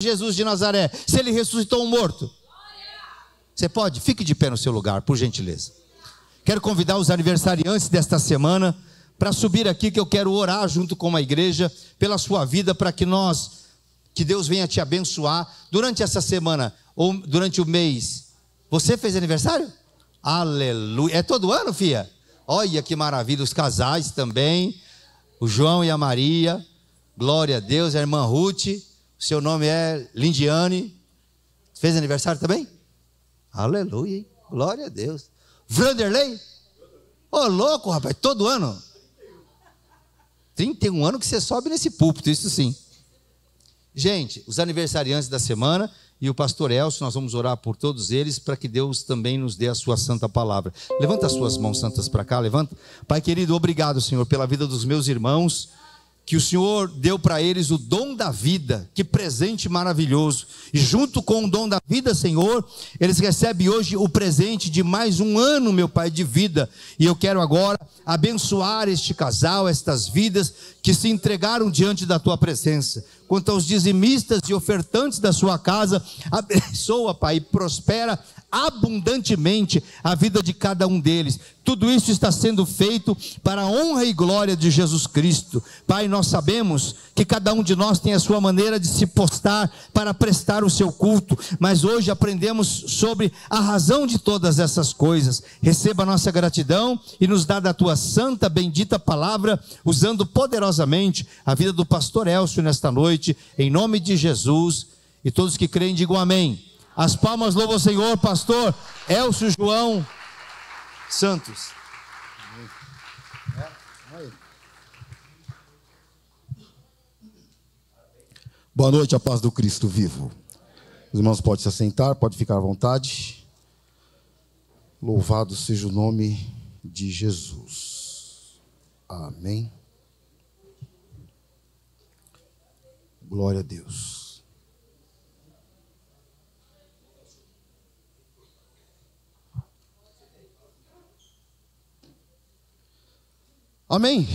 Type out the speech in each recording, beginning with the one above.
Jesus de Nazaré, se ele ressuscitou um morto? Você pode? Fique de pé no seu lugar, por gentileza. Quero convidar os aniversariantes desta semana para subir aqui, que eu quero orar junto com a igreja pela sua vida, para que Deus venha te abençoar durante essa semana ou durante o mês. Você fez aniversário? Aleluia. É todo ano, filha? Olha que maravilha. Os casais também, o João e a Maria, glória a Deus. A irmã Ruth, seu nome é Lindiane, fez aniversário também? Aleluia, hein? Glória a Deus. Vanderlei? Ô, louco, rapaz, todo ano? 31 anos que você sobe nesse púlpito, isso sim. Gente, os aniversariantes da semana e o pastor Elcio, nós vamos orar por todos eles, para que Deus também nos dê a sua santa palavra. Levanta as suas mãos santas para cá, levanta. Pai querido, obrigado, Senhor, pela vida dos meus irmãos, que o Senhor deu para eles o dom da vida. Que presente maravilhoso. E junto com o dom da vida, Senhor, eles recebem hoje o presente de mais um ano, meu Pai, de vida. E eu quero agora abençoar este casal, estas vidas que se entregaram diante da Tua presença. Quanto aos dizimistas e ofertantes da sua casa, abençoa, Pai, e prospera abundantemente a vida de cada um deles. Tudo isso está sendo feito para a honra e glória de Jesus Cristo. Pai, nós sabemos que cada um de nós tem a sua maneira de se postar para prestar o seu culto, mas hoje aprendemos sobre a razão de todas essas coisas. Receba a nossa gratidão e nos dá da Tua santa, bendita palavra, usando poderosamente a vida do pastor Elcio nesta noite, em nome de Jesus. E todos que creem digam amém. As palmas louvam o Senhor, pastor Elcio João Santos. Boa noite, a paz do Cristo vivo. Os irmãos podem se assentar, podem ficar à vontade. Louvado seja o nome de Jesus. Amém. Glória a Deus. Amém?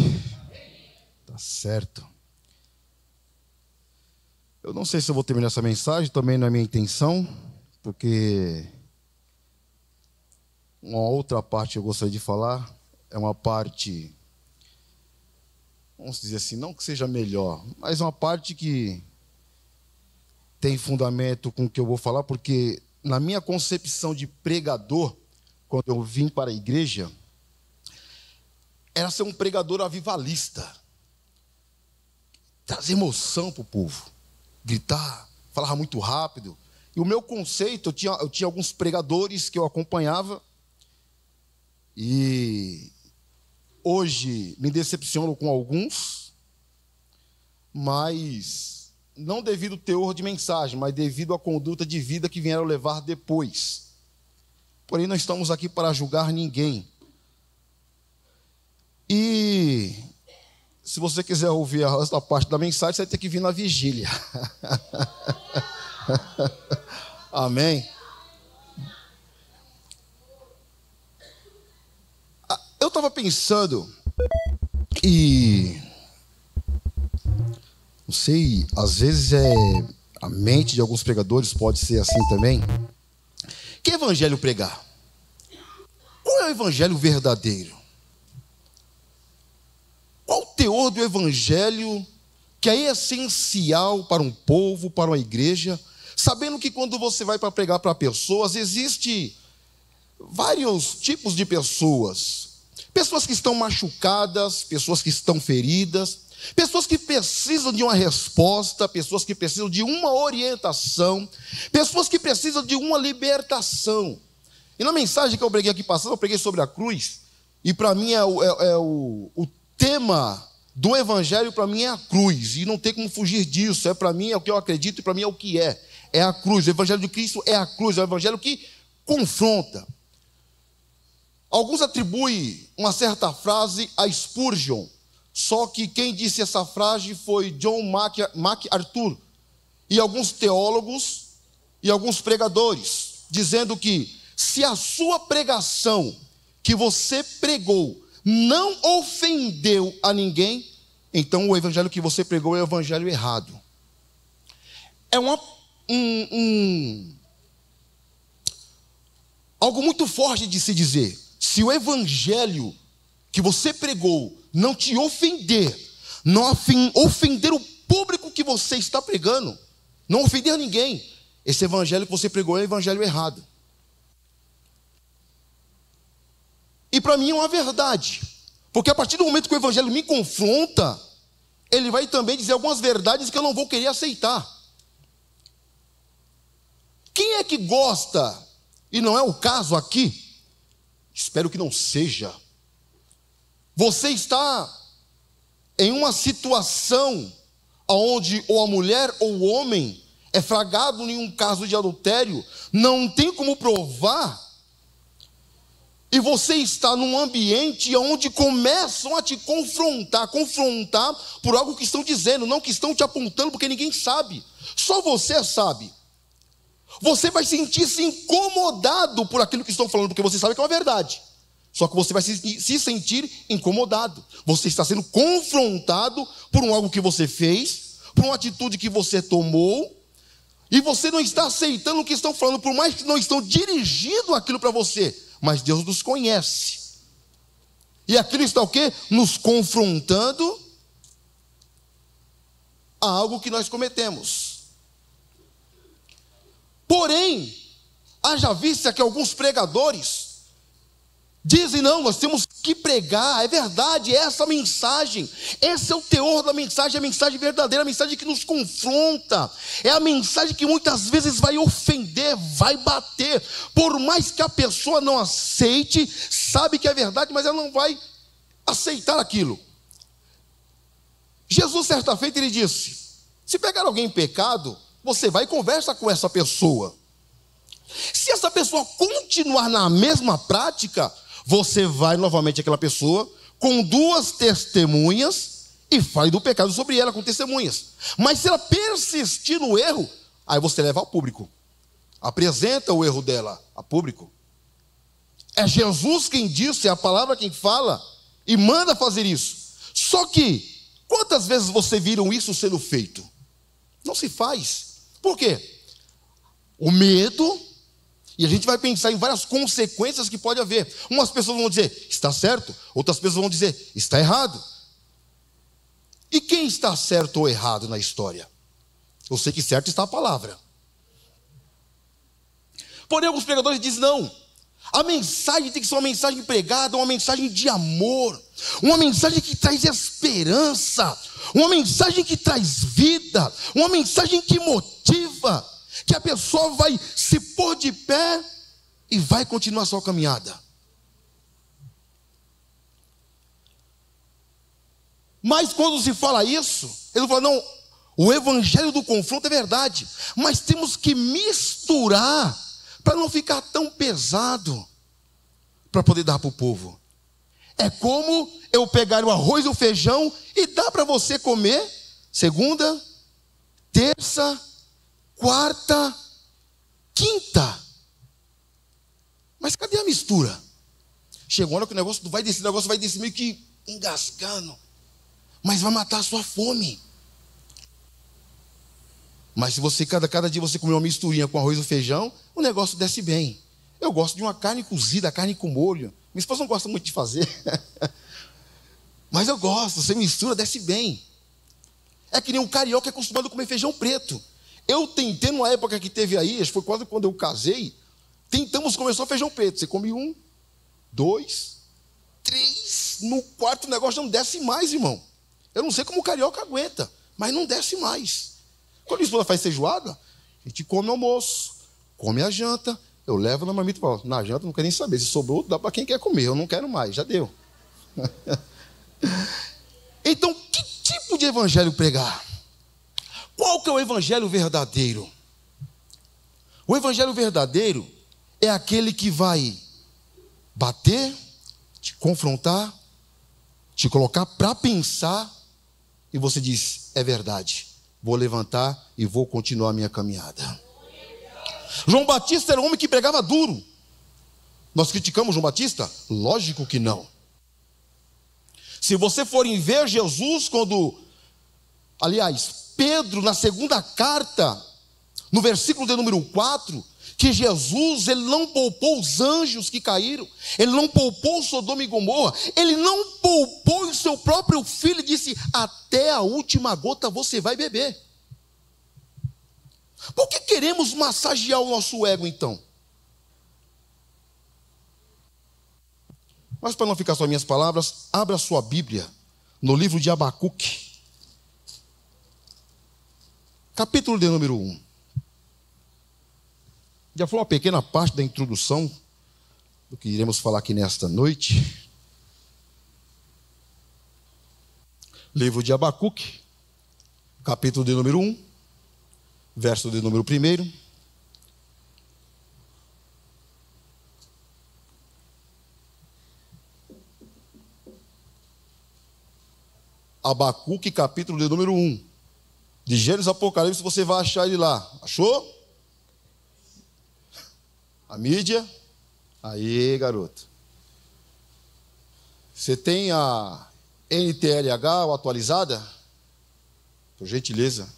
Tá certo. Eu não sei se eu vou terminar essa mensagem, também não é minha intenção, porque uma outra parte que eu gostaria de falar é uma parte, vamos dizer assim, não que seja melhor, mas uma parte que tem fundamento com o que eu vou falar, porque na minha concepção de pregador, quando eu vim para a igreja, era ser um pregador avivalista, trazer emoção para o povo, gritar, falava muito rápido. E o meu conceito, eu tinha alguns pregadores que eu acompanhava, e hoje me decepciono com alguns, mas não devido ao teor de mensagem, mas devido à conduta de vida que vieram levar depois. Porém, não estamos aqui para julgar ninguém. E se você quiser ouvir essa parte da mensagem, você vai ter que vir na vigília. Amém? Eu estava pensando, e não sei, às vezes a mente de alguns pregadores pode ser assim também. Que evangelho pregar? Qual é o evangelho verdadeiro? Qual o teor do evangelho que é essencial para um povo, para uma igreja? Sabendo que quando você vai para pregar para pessoas, existe vários tipos de pessoas. Pessoas que estão machucadas, pessoas que estão feridas, pessoas que precisam de uma resposta, pessoas que precisam de uma orientação, pessoas que precisam de uma libertação. E na mensagem que eu preguei aqui passando, eu preguei sobre a cruz, e para mim o tema do evangelho, para mim, é a cruz, e não tem como fugir disso. Para mim é o que eu acredito, e para mim é o que é a cruz. O evangelho de Cristo é a cruz, é o evangelho que confronta. Alguns atribuem uma certa frase a Spurgeon, só que quem disse essa frase foi John MacArthur, e alguns teólogos e alguns pregadores, dizendo que se a sua pregação que você pregou não ofendeu a ninguém, então o evangelho que você pregou é o evangelho errado. É uma algo muito forte de se dizer. Se o evangelho que você pregou não te ofender, não ofender o público que você está pregando, não ofender ninguém, esse evangelho que você pregou é o evangelho errado. E para mim é uma verdade, porque a partir do momento que o evangelho me confronta, ele vai também dizer algumas verdades que eu não vou querer aceitar. Quem é que gosta, e não é o caso aqui, espero que não seja, você está em uma situação onde ou a mulher ou o homem é flagrado em um caso de adultério, não tem como provar, e você está num ambiente onde começam a te confrontar por algo que estão dizendo, não que estão te apontando, porque ninguém sabe, só você sabe. Você vai sentir-se incomodado por aquilo que estão falando, porque você sabe que é uma verdade. Só que você vai se sentir incomodado. Você está sendo confrontado por algo que você fez, por uma atitude que você tomou, e você não está aceitando o que estão falando, por mais que não estão dirigindo aquilo para você. Mas Deus nos conhece. E aquilo está o quê? Nos confrontando a algo que nós cometemos. Porém, haja vista que alguns pregadores dizem, não, nós temos que pregar, é verdade, é essa a mensagem, esse é o teor da mensagem, é a mensagem verdadeira, a mensagem que nos confronta, é a mensagem que muitas vezes vai ofender, vai bater, por mais que a pessoa não aceite, sabe que é verdade, mas ela não vai aceitar aquilo. Jesus, certa feita, ele disse, se pegar alguém em pecado, você vai e conversa com essa pessoa. Se essa pessoa continuar na mesma prática, você vai novamente àquela pessoa com 2 testemunhas e fale do pecado sobre ela com testemunhas. Mas se ela persistir no erro, aí você leva ao público, apresenta o erro dela a público. É Jesus quem disse, é a palavra quem fala e manda fazer isso. Só que, quantas vezes você viram isso sendo feito? Não se faz. Por quê? O medo. E a gente vai pensar em várias consequências que pode haver. Umas pessoas vão dizer, está certo. Outras pessoas vão dizer, está errado. E quem está certo ou errado na história? Eu sei que certo está a palavra. Porém, alguns pregadores dizem, não. A mensagem tem que ser uma mensagem pregada, uma mensagem de amor. Uma mensagem que traz esperança. Uma mensagem que traz vida. Uma mensagem que motiva. Que a pessoa vai se pôr de pé e vai continuar a sua caminhada. Mas quando se fala isso, ele fala, não, o evangelho do confronto é verdade, mas temos que misturar para não ficar tão pesado, para poder dar para o povo. É como eu pegar o arroz e o feijão e dar para você comer segunda, terça, quarta, quinta. Mas cadê a mistura? Chegou a hora que o negócio vai descer meio que engasgando. Mas vai matar a sua fome. Mas se você, cada dia você comer uma misturinha com arroz e feijão, o negócio desce bem. Eu gosto de uma carne cozida, carne com molho. Minha esposa não gosta muito de fazer. Mas eu gosto, você mistura, desce bem. É que nem um carioca é acostumado a comer feijão preto. Eu tentei, numa época que teve aí, acho que foi quase quando eu casei, tentamos comer só feijão preto. Você come 1, 2, 3, no quarto o negócio não desce mais, irmão. Eu não sei como o carioca aguenta, mas não desce mais. Quando a esposa faz feijoada, a gente come almoço, come a janta, eu levo na marmita e falo, na janta não quero nem saber, se sobrou, dá para quem quer comer, eu não quero mais, já deu. Então, que tipo de evangelho pregar? Qual que é o evangelho verdadeiro? O evangelho verdadeiro é aquele que vai bater, te confrontar, te colocar para pensar, e você diz, é verdade, vou levantar e vou continuar a minha caminhada. João Batista era um homem que pregava duro. Nós criticamos João Batista? Lógico que não. Se você forem ver Jesus, Pedro, na segunda carta, no versículo de número 4, que Jesus, ele não poupou os anjos que caíram, ele não poupou Sodoma e Gomorra, ele não poupou o seu próprio filho e disse: até a última gota você vai beber. Por que queremos massagear o nosso ego então? Mas para não ficar só minhas palavras, abra sua Bíblia no livro de Abacuque, capítulo de número 1. Já foi uma pequena parte da introdução do que iremos falar aqui nesta noite. Livro de Abacuque, capítulo de número 1, verso de número 1. Abacuque, capítulo de número 1. De Gênesis Apocalipse, você vai achar ele lá. Achou? A mídia? Aí, garoto. Você tem a NTLH ou atualizada? Por gentileza.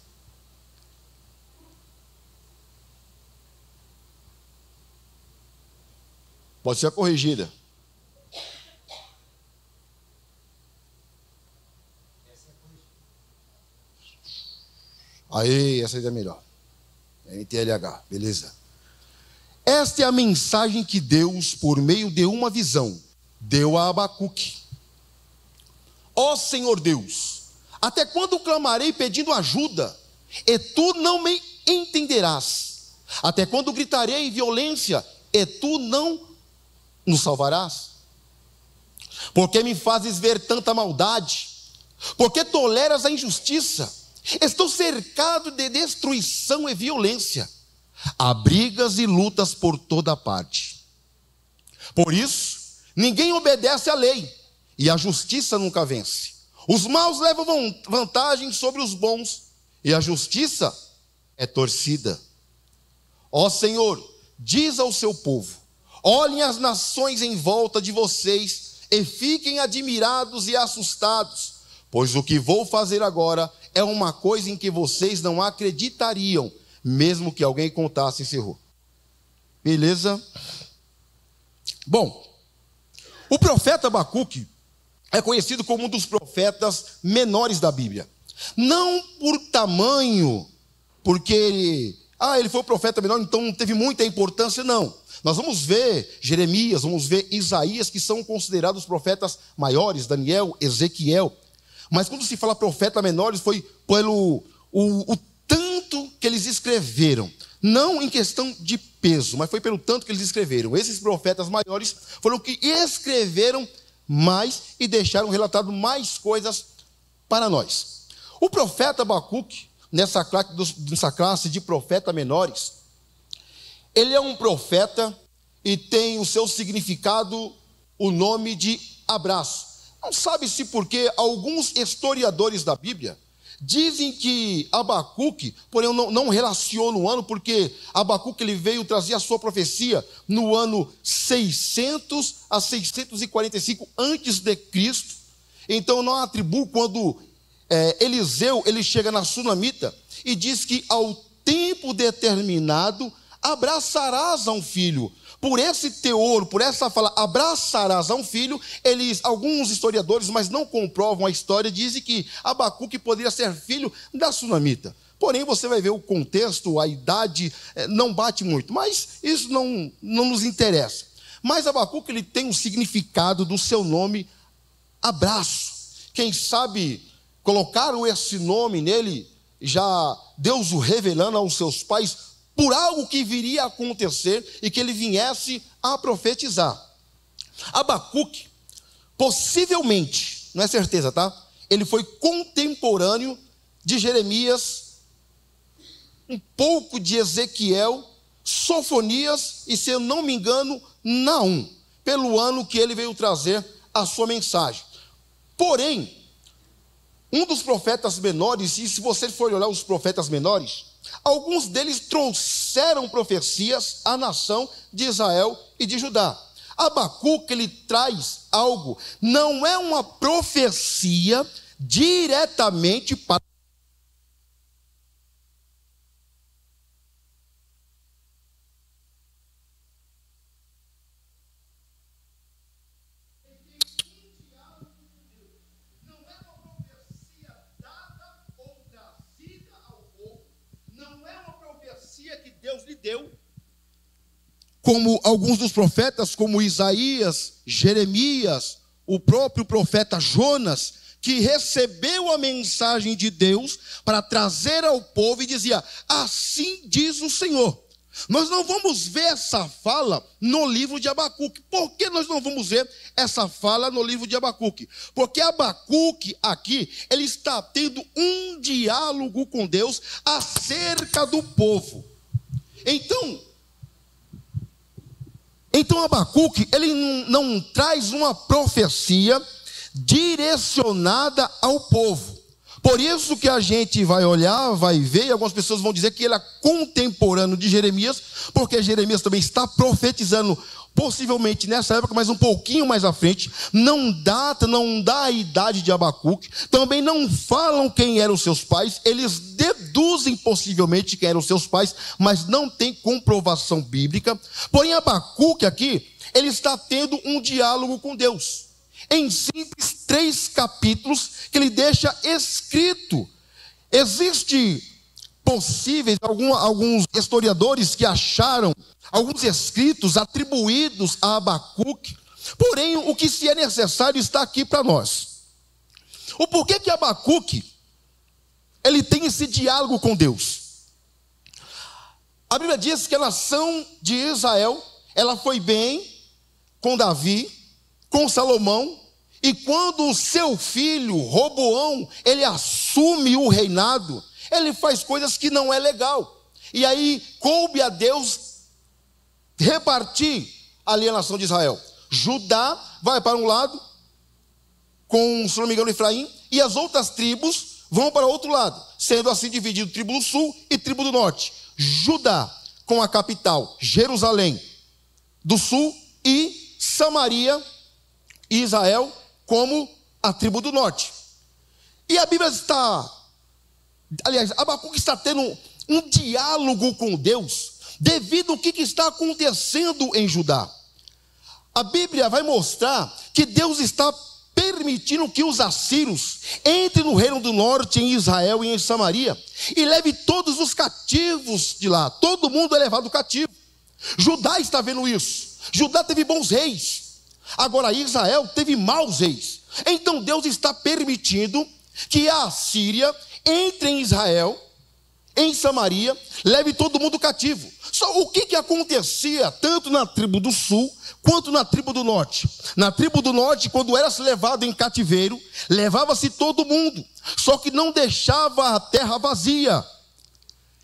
Pode ser a corrigida. Aí, essa aí é melhor. NTLH, beleza. Esta é a mensagem que Deus, por meio de uma visão, deu a Abacuque. Ó Senhor Deus, até quando clamarei pedindo ajuda, e tu não me entenderás? Até quando gritarei violência, e tu não nos salvarás? Porque me fazes ver tanta maldade? Porque toleras a injustiça? Estou cercado de destruição e violência. Há brigas e lutas por toda parte. Por isso, ninguém obedece à lei, e a justiça nunca vence. Os maus levam vantagem sobre os bons, e a justiça é torcida. Ó Senhor, diz ao seu povo: olhem as nações em volta de vocês, e fiquem admirados e assustados, pois o que vou fazer agora é uma coisa em que vocês não acreditariam, mesmo que alguém contasse e encerrou. Beleza? Bom, o profeta Abacuque é conhecido como um dos profetas menores da Bíblia. Não por tamanho, porque ele foi o profeta menor, então não teve muita importância, não. Nós vamos ver Jeremias, vamos ver Isaías, que são considerados profetas maiores, Daniel, Ezequiel. Mas quando se fala profeta menores, foi pelo o tanto que eles escreveram. Não em questão de peso, mas foi pelo tanto que eles escreveram. Esses profetas maiores foram que escreveram mais e deixaram relatado mais coisas para nós. O profeta Abacuque, nessa classe de profeta menores, ele é um profeta e tem o seu significado, o nome de abraço. Não sabe-se porque alguns historiadores da Bíblia dizem que Abacuque, porém eu não relaciono o ano, porque Abacuque ele veio trazer a sua profecia no ano 600 a 645 antes de Cristo. Então eu não atribuo quando Eliseu ele chega na Sunamita e diz que ao tempo determinado abraçarás a um filho. Por esse teor, por essa fala, abraçarás a um filho, alguns historiadores, mas não comprovam a história, dizem que Abacuque poderia ser filho da Sunamita. Porém, você vai ver o contexto, a idade, não bate muito, mas isso não nos interessa. Mas Abacuque ele tem um significado do seu nome, abraço. Quem sabe colocaram esse nome nele, já Deus o revelando aos seus pais, por algo que viria a acontecer e que ele viesse a profetizar. Abacuque, possivelmente, não é certeza, tá? Ele foi contemporâneo de Jeremias, um pouco de Ezequiel, Sofonias e, se eu não me engano, Naum, pelo ano que ele veio trazer a sua mensagem. Porém, um dos profetas menores, e se você for olhar os profetas menores, alguns deles trouxeram profecias à nação de Israel e de Judá. Abacuque ele traz algo, não é uma profecia diretamente para Deus lhe deu, como alguns dos profetas, como Isaías, Jeremias, o próprio profeta Jonas, que recebeu a mensagem de Deus para trazer ao povo e dizia: assim diz o Senhor. Nós não vamos ver essa fala no livro de Abacuque. Por que nós não vamos ver essa fala no livro de Abacuque? Porque Abacuque aqui, ele está tendo um diálogo com Deus acerca do povo. Então Abacuque, ele não traz uma profecia direcionada ao povo. Por isso que a gente vai olhar, vai ver, e algumas pessoas vão dizer que ele é contemporâneo de Jeremias, porque Jeremias também está profetizando, possivelmente nessa época, mas um pouquinho mais à frente. Não dá a idade de Abacuque, também não falam quem eram seus pais, eles deduzem possivelmente quem eram seus pais, mas não tem comprovação bíblica. Porém, Abacuque aqui, ele está tendo um diálogo com Deus, em simples 3 capítulos que ele deixa escrito. Existem possíveis, alguns historiadores que acharam alguns escritos atribuídos a Abacuque, porém o que se é necessário está aqui para nós. O porquê que Abacuque, ele tem esse diálogo com Deus? A Bíblia diz que a nação de Israel, ela foi bem com Davi, com Salomão, e quando o seu filho Roboão, ele assume o reinado, ele faz coisas que não é legal, e aí coube a Deus repartir ali a nação de Israel. Judá vai para um lado, com, se não me engano, Efraim, e as outras tribos vão para outro lado, sendo assim dividido tribo do sul e tribo do norte. Judá com a capital Jerusalém do sul, e Samaria e Israel como a tribo do norte. E a Bíblia Abacuque está tendo um diálogo com Deus devido ao que está acontecendo em Judá. A Bíblia vai mostrar que Deus está permitindo que os assírios entrem no reino do norte, em Israel e em Samaria, e leve todos os cativos de lá. Todo mundo é levado cativo. Judá está vendo isso. Judá teve bons reis, agora Israel teve maus reis. Então Deus está permitindo que a Assíria entre em Israel, em Samaria, leve todo mundo cativo. Só o que acontecia tanto na tribo do sul quanto na tribo do norte? Na tribo do norte, quando era levado em cativeiro, levava-se todo mundo, só que não deixava a terra vazia.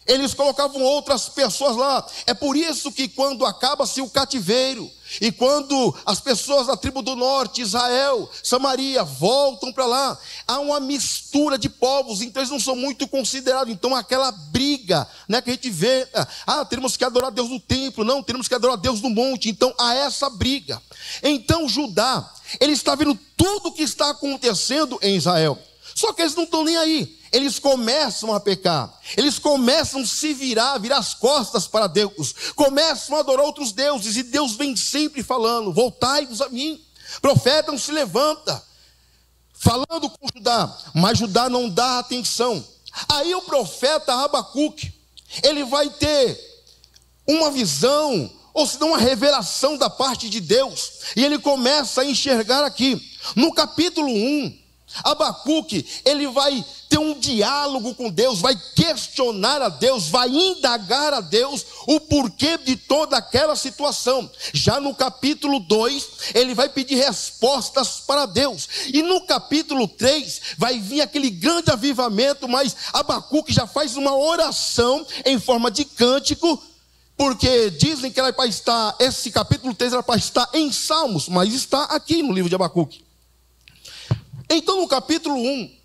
Eles colocavam outras pessoas lá. É por isso que quando acaba-se o cativeiro, e quando as pessoas da tribo do norte, Israel, Samaria, voltam para lá, há uma mistura de povos, então eles não são muito considerados. Então aquela briga, né, que a gente vê, temos que adorar Deus no templo, não, temos que adorar Deus no monte. Então há essa briga. Então Judá, ele está vendo tudo o que está acontecendo em Israel, só que eles não estão nem aí. Eles começam a pecar, eles começam a se virar as costas para Deus, começam a adorar outros deuses, e Deus vem sempre falando: voltai-vos a mim. Profeta não se levanta, falando com Judá, mas Judá não dá atenção. Aí o profeta Abacuque, ele vai ter uma visão, ou se não uma revelação da parte de Deus, e ele começa a enxergar aqui, no capítulo 1, Abacuque, ele vai ter um diálogo com Deus, vai questionar a Deus, vai indagar a Deus o porquê de toda aquela situação. Já no capítulo 2, ele vai pedir respostas para Deus, e no capítulo 3 vai vir aquele grande avivamento, mas Abacuque já faz uma oração em forma de cântico, porque dizem que era para estar, esse capítulo 3 era para estar em Salmos, mas está aqui no livro de Abacuque. Então no capítulo 1,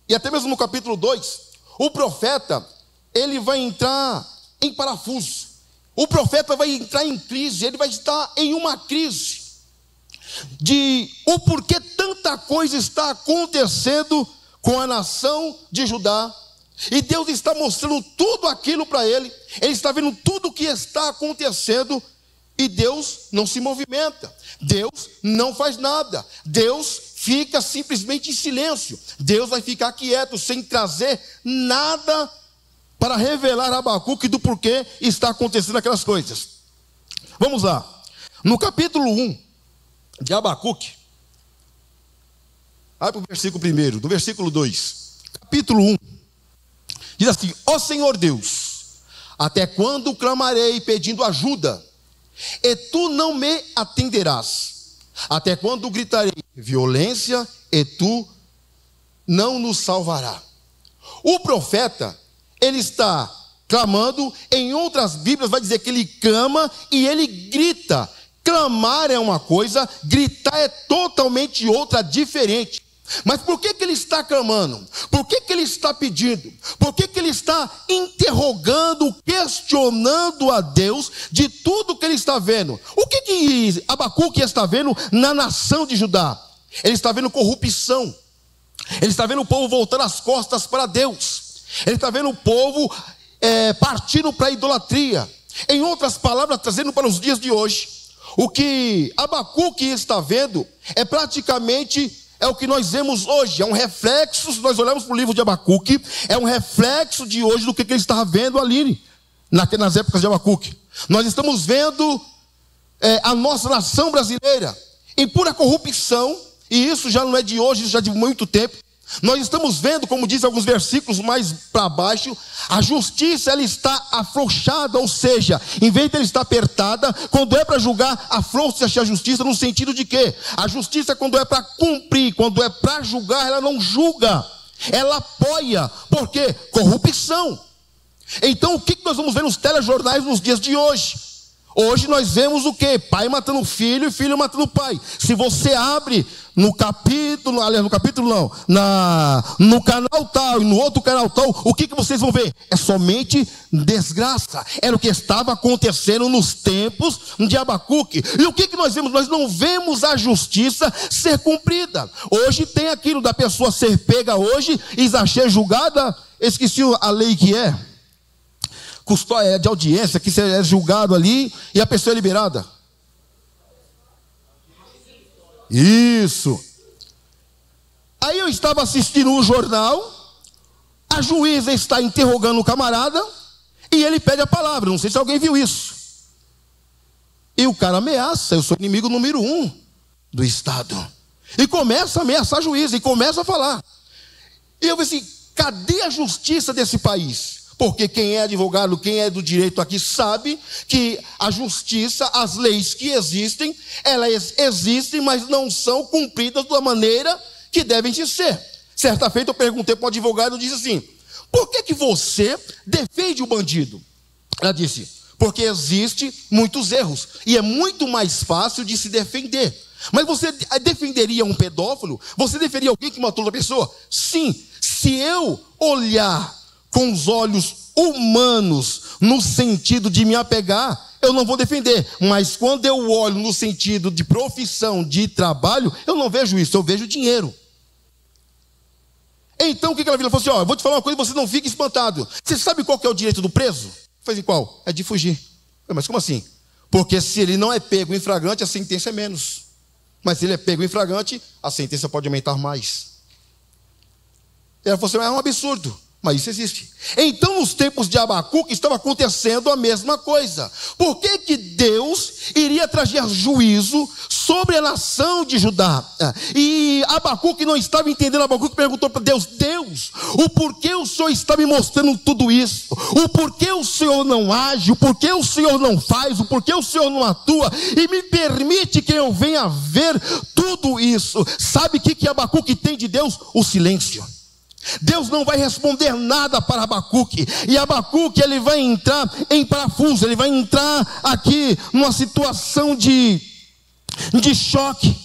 e até mesmo no capítulo 2, o profeta, ele vai entrar em parafuso. O profeta vai entrar em crise, ele vai estar em uma crise de o porquê tanta coisa está acontecendo com a nação de Judá. E Deus está mostrando tudo aquilo para ele, ele está vendo tudo o que está acontecendo, e Deus não se movimenta, Deus não faz nada, Deus fica simplesmente em silêncio. Deus vai ficar quieto, sem trazer nada para revelar a Abacuque do porquê está acontecendo aquelas coisas. Vamos lá. No capítulo 1 de Abacuque, vai para o versículo 1, do versículo 2. Capítulo 1. Diz assim: ó Senhor Deus, até quando clamarei pedindo ajuda, e tu não me atenderás? Até quando gritarei violência, e tu não nos salvará? O profeta, ele está clamando. Em outras Bíblias vai dizer que ele clama e ele grita. Clamar é uma coisa, gritar é totalmente outra, diferente. Mas por que ele está clamando? Por que ele está pedindo? Por que ele está interrogando, questionando a Deus de tudo que ele está vendo? O que Abacuque está vendo na nação de Judá? Ele está vendo corrupção. Ele está vendo o povo voltando as costas para Deus. Ele está vendo o povo partindo para a idolatria. Em outras palavras, trazendo para os dias de hoje, o que Abacuque está vendo é praticamente o que nós vemos hoje. É um reflexo, se nós olharmos para o livro de Abacuque, é um reflexo de hoje do que ele estava vendo ali, nas épocas de Abacuque. Nós estamos vendo a nossa nação brasileira em pura corrupção, e isso já não é de hoje, isso já é de muito tempo. Nós estamos vendo, como diz alguns versículos mais para baixo, a justiça ela está afrouxada, ou seja, em vez de ela estar apertada, quando é para julgar, afrouxa-se a justiça, no sentido de que a justiça, quando é para cumprir, quando é para julgar, ela não julga, ela apoia. Por quê? Corrupção. Então o que nós vamos ver nos telejornais nos dias de hoje? Hoje nós vemos o quê? Pai matando filho e filho matando pai. Se você abre no capítulo, aliás, no capítulo não, no canal tal e no outro canal tal, o que vocês vão ver? É somente desgraça. Era o que estava acontecendo nos tempos de Abacuque. E o que nós vemos? Nós não vemos a justiça ser cumprida. Hoje tem aquilo da pessoa ser pega hoje e ser julgada. Esqueci a lei que é custódia de audiência, que você é julgado ali e a pessoa é liberada. Isso. Aí eu estava assistindo um jornal, a juíza está interrogando o camarada e ele pede a palavra. Não sei se alguém viu isso. E o cara ameaça: eu sou inimigo número 1 do Estado. E começa a ameaçar a juíza e começa a falar. E eu falei assim: cadê a justiça desse país? Porque quem é advogado, quem é do direito aqui, sabe que a justiça, as leis que existem, elas existem, mas não são cumpridas da maneira que devem ser. Certa feita eu perguntei para um advogado, eu disse assim: por que você defende o bandido? Ela disse: porque existe muitos erros, e é muito mais fácil de se defender. Mas você defenderia um pedófilo? Você defenderia alguém que matou outra pessoa? Sim, se eu olhar com os olhos humanos, no sentido de me apegar, eu não vou defender. Mas quando eu olho no sentido de profissão, de trabalho, eu não vejo isso, eu vejo dinheiro. Então o que ela falou? Ela falou assim: eu vou te falar uma coisa, você não fica espantado. Você sabe qual que é o direito do preso? Eu falei: qual? É de fugir. Falei: mas como assim? Porque se ele não é pego em flagrante, a sentença é menos. Mas se ele é pego em flagrante, a sentença pode aumentar mais. Ela falou assim: é um absurdo. Mas isso existe. Então, nos tempos de Abacuque, estava acontecendo a mesma coisa. Por que Deus iria trazer juízo sobre a nação de Judá? E Abacuque não estava entendendo. Abacuque perguntou para Deus: Deus, o porquê o Senhor está me mostrando tudo isso? O porquê o Senhor não age? O porquê o Senhor não faz? O porquê o Senhor não atua? E me permite que eu venha ver tudo isso. Sabe o que Abacuque tem de Deus? O silêncio. Deus não vai responder nada para Abacuque. E Abacuque, ele vai entrar em parafuso. Ele vai entrar aqui numa situação de choque,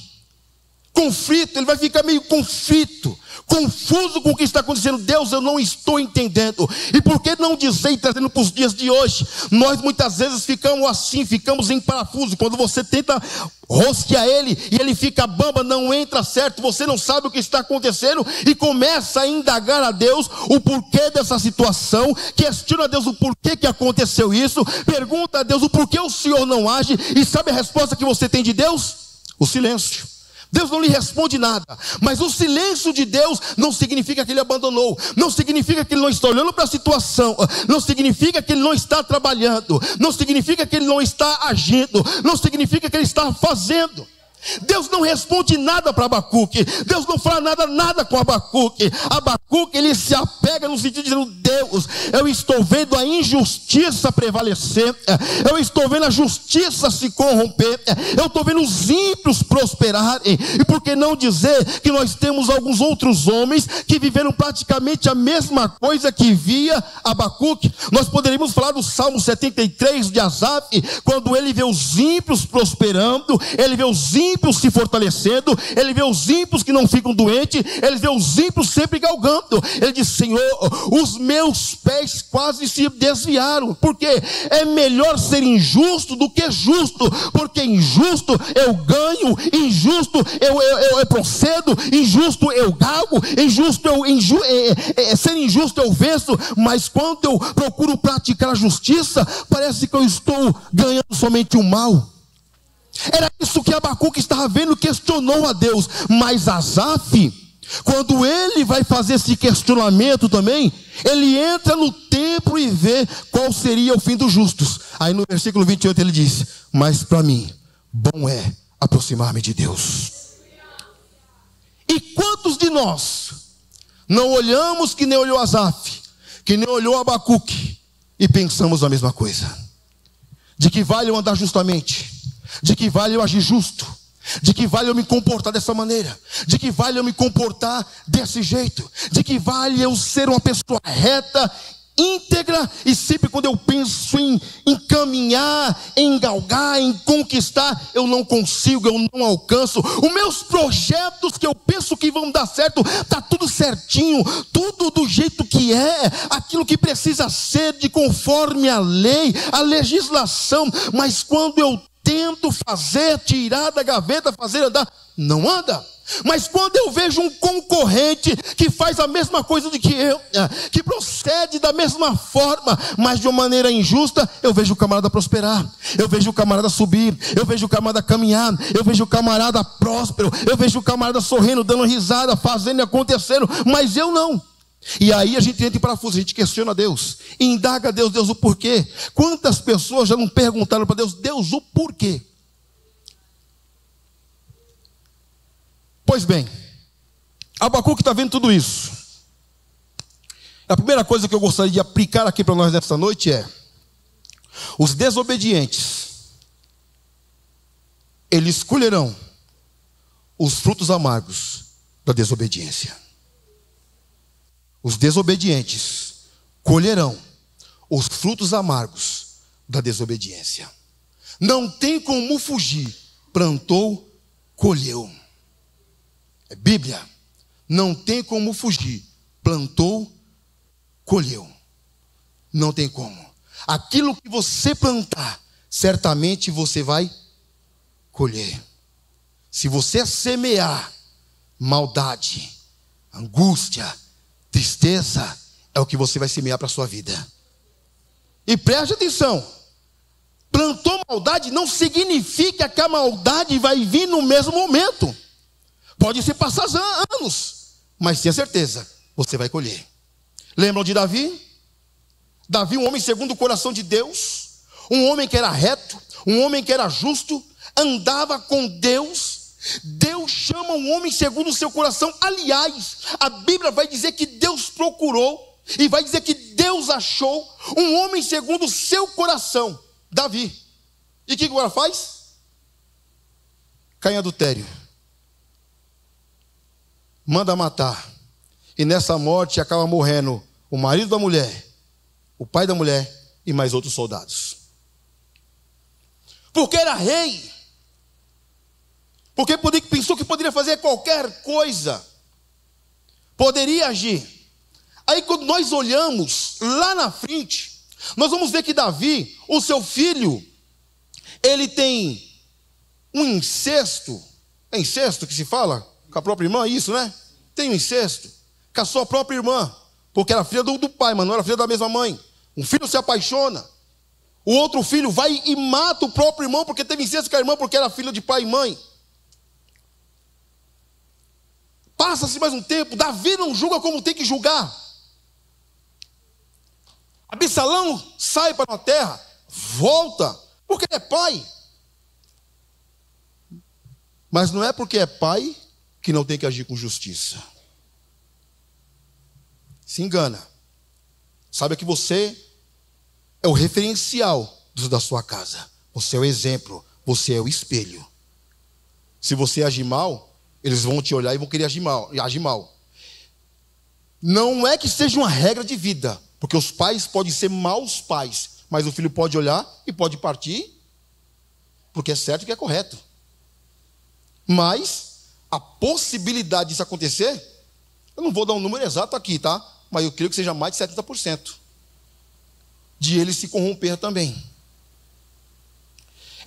conflito. Ele vai ficar meio conflito, confuso com o que está acontecendo. Deus, eu não estou entendendo. E por que não dizer, e trazendo para os dias de hoje, nós muitas vezes ficamos assim, ficamos em parafuso. Quando você tenta rosquear ele e ele fica bamba, não entra certo, você não sabe o que está acontecendo e começa a indagar a Deus o porquê dessa situação, questiona a Deus o porquê que aconteceu isso, pergunta a Deus o porquê o Senhor não age, e sabe a resposta que você tem de Deus? O silêncio. Deus não lhe responde nada. Mas o silêncio de Deus não significa que ele abandonou, não significa que ele não está olhando para a situação, não significa que ele não está trabalhando, não significa que ele não está agindo, não significa que ele está fazendo. Deus não responde nada para Abacuque, Deus não fala nada com Abacuque. Abacuque, ele se apega no sentido de dizer: Deus, eu estou vendo a injustiça prevalecer, eu estou vendo a justiça se corromper, eu estou vendo os ímpios prosperarem. E por que não dizer que nós temos alguns outros homens que viveram praticamente a mesma coisa que via Abacuque? Nós poderíamos falar do Salmo 73 de Asaf, quando ele vê os ímpios prosperando, ele vê os ímpios se fortalecendo, ele vê os ímpios que não ficam doentes, ele vê os ímpios sempre galgando. Ele diz: Senhor, os meus pés quase se desviaram, porque é melhor ser injusto do que justo, porque injusto eu ganho, injusto eu procedo, injusto eu galgo, ser injusto eu venço. Mas quando eu procuro praticar a justiça, parece que eu estou ganhando somente o mal. Era isso que Abacuque estava vendo, questionou a Deus. Mas Asaf, quando ele vai fazer esse questionamento também, ele entra no templo e vê qual seria o fim dos justos. Aí no versículo 28 ele diz: mas para mim, bom é aproximar-me de Deus. E quantos de nós não olhamos que nem olhou Asaf, que nem olhou Abacuque, e pensamos a mesma coisa? De que vale eu andar justamente? De que vale eu agir justo? De que vale eu me comportar dessa maneira? De que vale eu me comportar desse jeito? De que vale eu ser uma pessoa reta, íntegra? E sempre quando eu penso em caminhar, em galgar, em conquistar, eu não consigo, eu não alcanço. Os meus projetos que eu penso que vão dar certo, está tudo certinho, tudo do jeito que é, aquilo que precisa ser, de conforme a lei, a legislação. Mas quando eu tento fazer, tirar da gaveta, fazer andar, não anda. Mas quando eu vejo um concorrente que faz a mesma coisa do que eu, que procede da mesma forma, mas de uma maneira injusta, eu vejo o camarada prosperar, eu vejo o camarada subir, eu vejo o camarada caminhar, eu vejo o camarada próspero, eu vejo o camarada sorrindo, dando risada, fazendo e acontecendo, mas eu não. E aí a gente entra em parafuso, a gente questiona Deus, indaga Deus, Deus, o porquê? Quantas pessoas já não perguntaram para Deus, Deus, o porquê? Pois bem, Abacuque está vendo tudo isso. A primeira coisa que eu gostaria de aplicar aqui para nós nesta noite é: os desobedientes, eles colherão os frutos amargos da desobediência. Os desobedientes colherão os frutos amargos da desobediência. Não tem como fugir. Plantou, colheu. É Bíblia. Não tem como fugir. Plantou, colheu. Não tem como. Aquilo que você plantar, certamente você vai colher. Se você semear maldade, angústia, tristeza, é o que você vai semear para a sua vida. E preste atenção: plantou maldade não significa que a maldade vai vir no mesmo momento. Pode se passar anos, mas tenha certeza, você vai colher. Lembram de Davi? Davi, um homem segundo o coração de Deus, um homem que era reto, um homem que era justo, andava com Deus. Deus chama um homem segundo o seu coração. Aliás, a Bíblia vai dizer que Deus procurou, e vai dizer que Deus achou um homem segundo o seu coração, Davi. E o que agora faz? Cai em adultério, manda matar, e nessa morte acaba morrendo o marido da mulher, o pai da mulher e mais outros soldados. Porque era rei, porque pensou que poderia fazer qualquer coisa, poderia agir. Aí quando nós olhamos lá na frente, nós vamos ver que Davi, o seu filho, ele tem um incesto. É incesto que se fala? Com a própria irmã, isso, né? Tem um incesto com a sua própria irmã, porque era filha do pai, mas não era filha da mesma mãe. Um filho se apaixona, o outro filho vai e mata o próprio irmão porque teve incesto com a irmã, porque era filho de pai e mãe. Passa-se mais um tempo, Davi não julga como tem que julgar. Absalão sai para a terra, volta, porque é pai. Mas não é porque é pai que não tem que agir com justiça. Se engana. Saiba que você é o referencial da sua casa. Você é o exemplo, você é o espelho. Se você agir mal, eles vão te olhar e vão querer agir mal. Não é que seja uma regra de vida, porque os pais podem ser maus pais, mas o filho pode olhar e pode partir, porque é certo que é correto. Mas a possibilidade disso acontecer, eu não vou dar um número exato aqui, tá? Mas eu creio que seja mais de 70%. De ele se corromper também.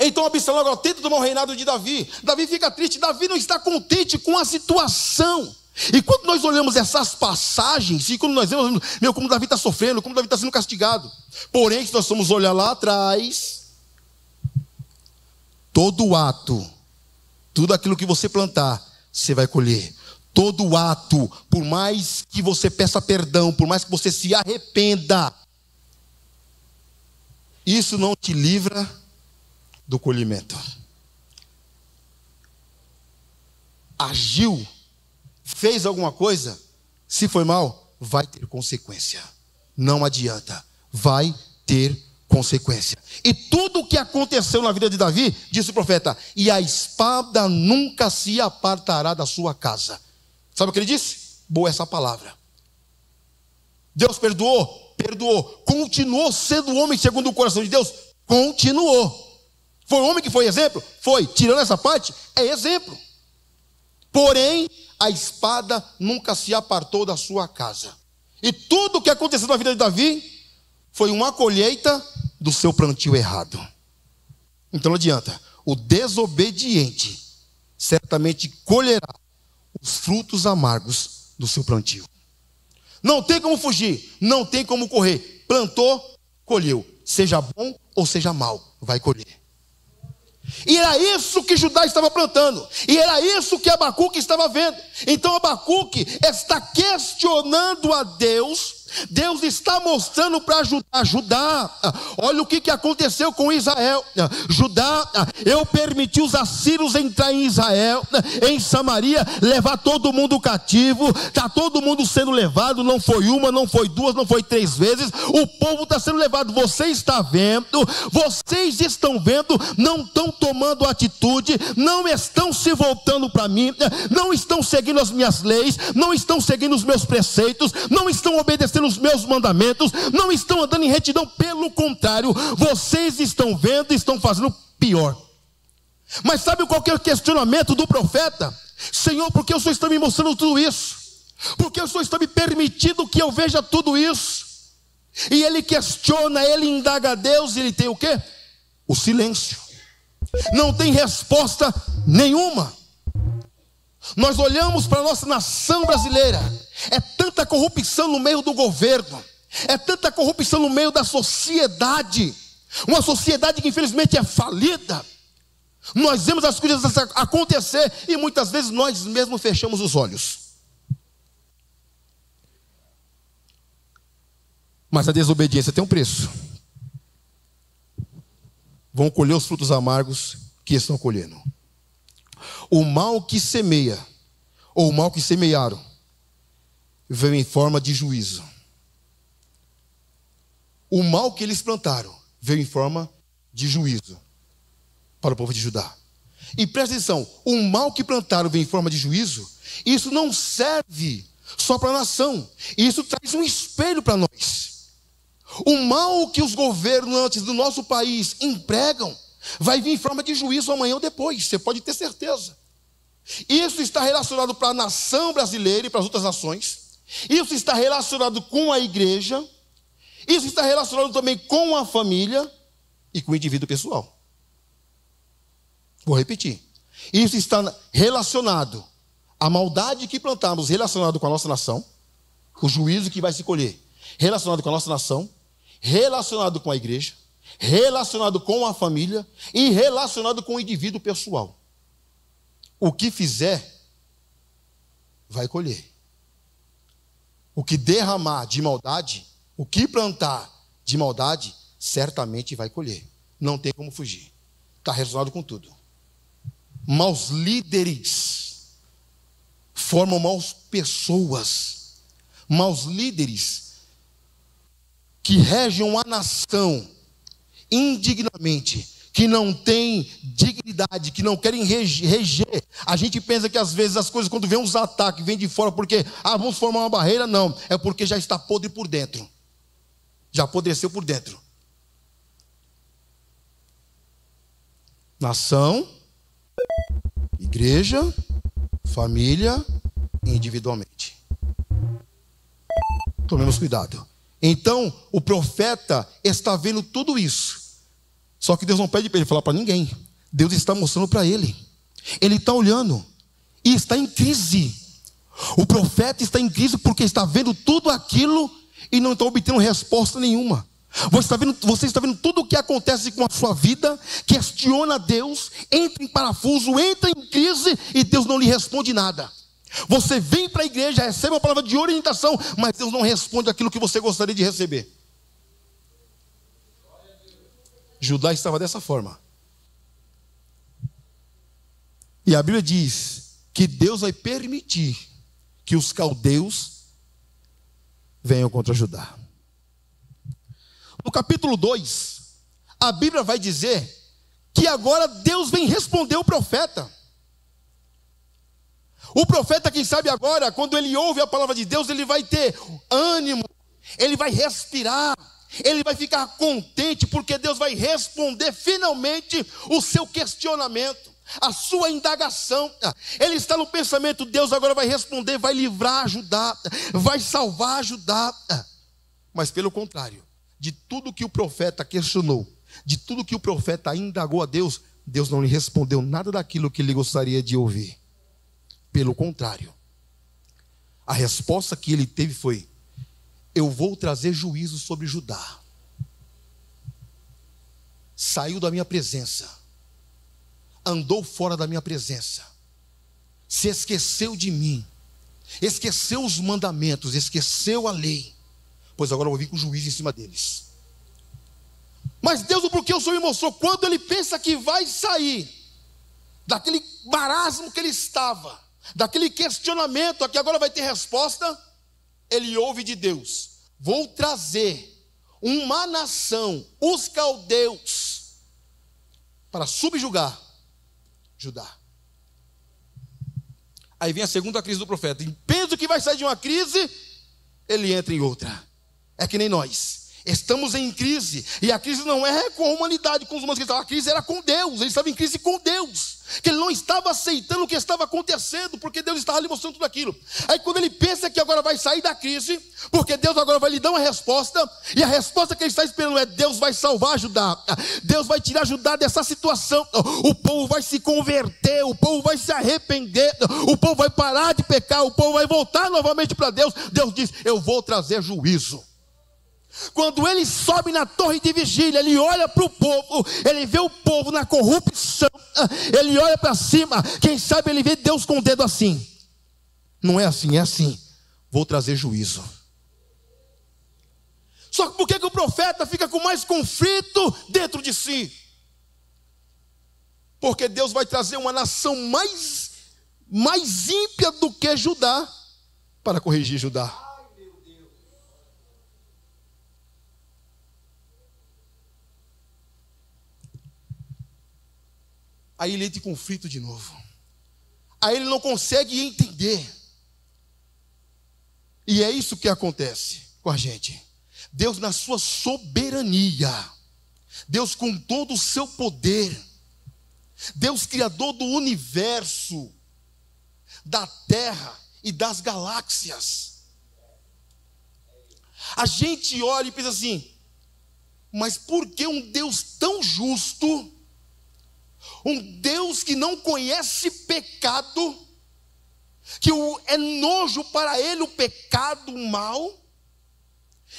Então Absalão agora tenta tomar o reinado de Davi. Davi fica triste, Davi não está contente com a situação. E quando nós olhamos essas passagens, e quando nós vemos, como Davi está sofrendo, como Davi está sendo castigado. Porém, se nós formos olhar lá atrás, todo ato, tudo aquilo que você plantar, você vai colher. Todo ato, por mais que você peça perdão, por mais que você se arrependa, isso não te livra do colhimento. Agiu, fez alguma coisa, se foi mal, vai ter consequência. Não adianta, vai ter consequência. E tudo o que aconteceu na vida de Davi, disse o profeta, e a espada nunca se apartará da sua casa. Sabe o que ele disse? Boa essa palavra. Deus perdoou? Perdoou. Continuou sendo homem segundo o coração de Deus? Continuou. Foi um homem que foi exemplo? Foi. Tirando essa parte, é exemplo. Porém, a espada nunca se apartou da sua casa. E tudo o que aconteceu na vida de Davi foi uma colheita do seu plantio errado. Então não adianta. O desobediente certamente colherá os frutos amargos do seu plantio. Não tem como fugir, não tem como correr. Plantou, colheu. Seja bom ou seja mal, vai colher. E era isso que Judá estava plantando. E era isso que Abacuque estava vendo. Então Abacuque está questionando a Deus. Deus está mostrando para Judá, olha o que aconteceu com Israel. Judá, eu permiti os assírios entrar em Israel, em Samaria, levar todo mundo cativo. Está todo mundo sendo levado, não foi uma, não foi duas, não foi 3 vezes. O povo está sendo levado, você está vendo, vocês estão vendo, não estão tomando atitude, não estão se voltando para mim, não estão seguindo as minhas leis, não estão seguindo os meus preceitos, não estão obedecendo os meus mandamentos, não estão andando em retidão, pelo contrário, vocês estão vendo e estão fazendo pior. Mas sabe qual que é o questionamento do profeta? Senhor, por que o Senhor está me mostrando tudo isso? Por que o Senhor está me permitindo que eu veja tudo isso? E ele questiona, ele indaga a Deus, e ele tem o quê? O silêncio. Não tem resposta nenhuma. Nós olhamos para a nossa nação brasileira, é tanta corrupção no meio do governo, é tanta corrupção no meio da sociedade, uma sociedade que infelizmente é falida. Nós vemos as coisas acontecer e muitas vezes nós mesmos fechamos os olhos. Mas a desobediência tem um preço. Vão colher os frutos amargos que estão colhendo. O mal que semeia, ou o mal que semearam, veio em forma de juízo. O mal que eles plantaram veio em forma de juízo para o povo de Judá. E presta atenção, o mal que plantaram veio em forma de juízo. Isso não serve só para a nação, isso traz um espelho para nós. O mal que os governantes do nosso país empregam vai vir em forma de juízo amanhã ou depois, você pode ter certeza. Isso está relacionado para a nação brasileira e para as outras nações. Isso está relacionado com a igreja. Isso está relacionado também com a família e com o indivíduo pessoal. Vou repetir. Isso está relacionado à maldade que plantamos, relacionado com a nossa nação, o juízo que vai se colher, relacionado com a nossa nação, relacionado com a igreja, relacionado com a família e relacionado com o indivíduo pessoal. O que fizer vai colher. O que derramar de maldade, o que plantar de maldade, certamente vai colher. Não tem como fugir. Está relacionado com tudo. Maus líderes formam maus pessoas. Maus líderes que regem uma nação indignamente, que não tem dignidade, que não querem reger. A gente pensa que às vezes as coisas, quando vem uns ataques, vem de fora porque vamos formar uma barreira, não, é porque já está podre por dentro, já apodreceu por dentro. Nação, igreja, família, individualmente. Tomemos cuidado. Então, o profeta está vendo tudo isso. Só que Deus não pede para ele falar para ninguém. Deus está mostrando para ele. Ele está olhando e está em crise. O profeta está em crise porque está vendo tudo aquilo e não está obtendo resposta nenhuma. Você está vendo tudo o que acontece com a sua vida, questiona Deus, entra em parafuso, entra em crise e Deus não lhe responde nada. Você vem para a igreja, recebe uma palavra de orientação, mas Deus não responde aquilo que você gostaria de receber. Judá estava dessa forma. E a Bíblia diz que Deus vai permitir que os caldeus venham contra Judá. No capítulo 2, a Bíblia vai dizer que agora Deus vem responder o profeta. O profeta, quem sabe agora, quando ele ouve a palavra de Deus, ele vai ter ânimo, ele vai respirar, ele vai ficar contente, porque Deus vai responder finalmente o seu questionamento, a sua indagação. Ele está no pensamento, Deus agora vai responder, vai livrar Judá, vai salvar Judá. Mas pelo contrário, de tudo que o profeta questionou, de tudo que o profeta indagou a Deus, Deus não lhe respondeu nada daquilo que ele gostaria de ouvir. Pelo contrário, a resposta que ele teve foi: eu vou trazer juízo sobre Judá. Saiu da minha presença, andou fora da minha presença, se esqueceu de mim, esqueceu os mandamentos, esqueceu a lei, pois agora eu vou vir com juízo em cima deles. Mas Deus, porque o Senhor me mostrou, quando ele pensa que vai sair daquele marasmo que ele estava, daquele questionamento, que agora vai ter resposta, ele ouve de Deus: vou trazer uma nação, os caldeus, para subjugar Judá. Aí vem a segunda crise do profeta. E pensa que vai sair de uma crise, ele entra em outra. É que nem nós. Estamos em crise. E a crise não é com a humanidade, com os humanos. A crise era com Deus. Ele estava em crise com Deus. Que ele não estava aceitando o que estava acontecendo, porque Deus estava lhe mostrando tudo aquilo. Aí quando ele pensa que agora vai sair da crise, porque Deus agora vai lhe dar uma resposta, e a resposta que ele está esperando é: Deus vai salvar Judá, Deus vai tirar Judá dessa situação, o povo vai se converter, o povo vai se arrepender, o povo vai parar de pecar, o povo vai voltar novamente para Deus. Deus diz: eu vou trazer juízo. Quando ele sobe na torre de vigília, ele olha para o povo, ele vê o povo na corrupção, ele olha para cima, quem sabe ele vê Deus com o dedo assim. Não é assim, é assim: vou trazer juízo. Só que por que o profeta fica com mais conflito dentro de si? Porque Deus vai trazer uma nação mais ímpia do que Judá para corrigir Judá. Aí ele entra em conflito de novo. Aí ele não consegue entender. E é isso que acontece com a gente. Deus, na sua soberania, Deus com todo o seu poder, Deus criador do universo, da terra e das galáxias. A gente olha e pensa assim: mas por que um Deus tão justo, um Deus que não conhece pecado, que é nojo para ele o pecado, o mal,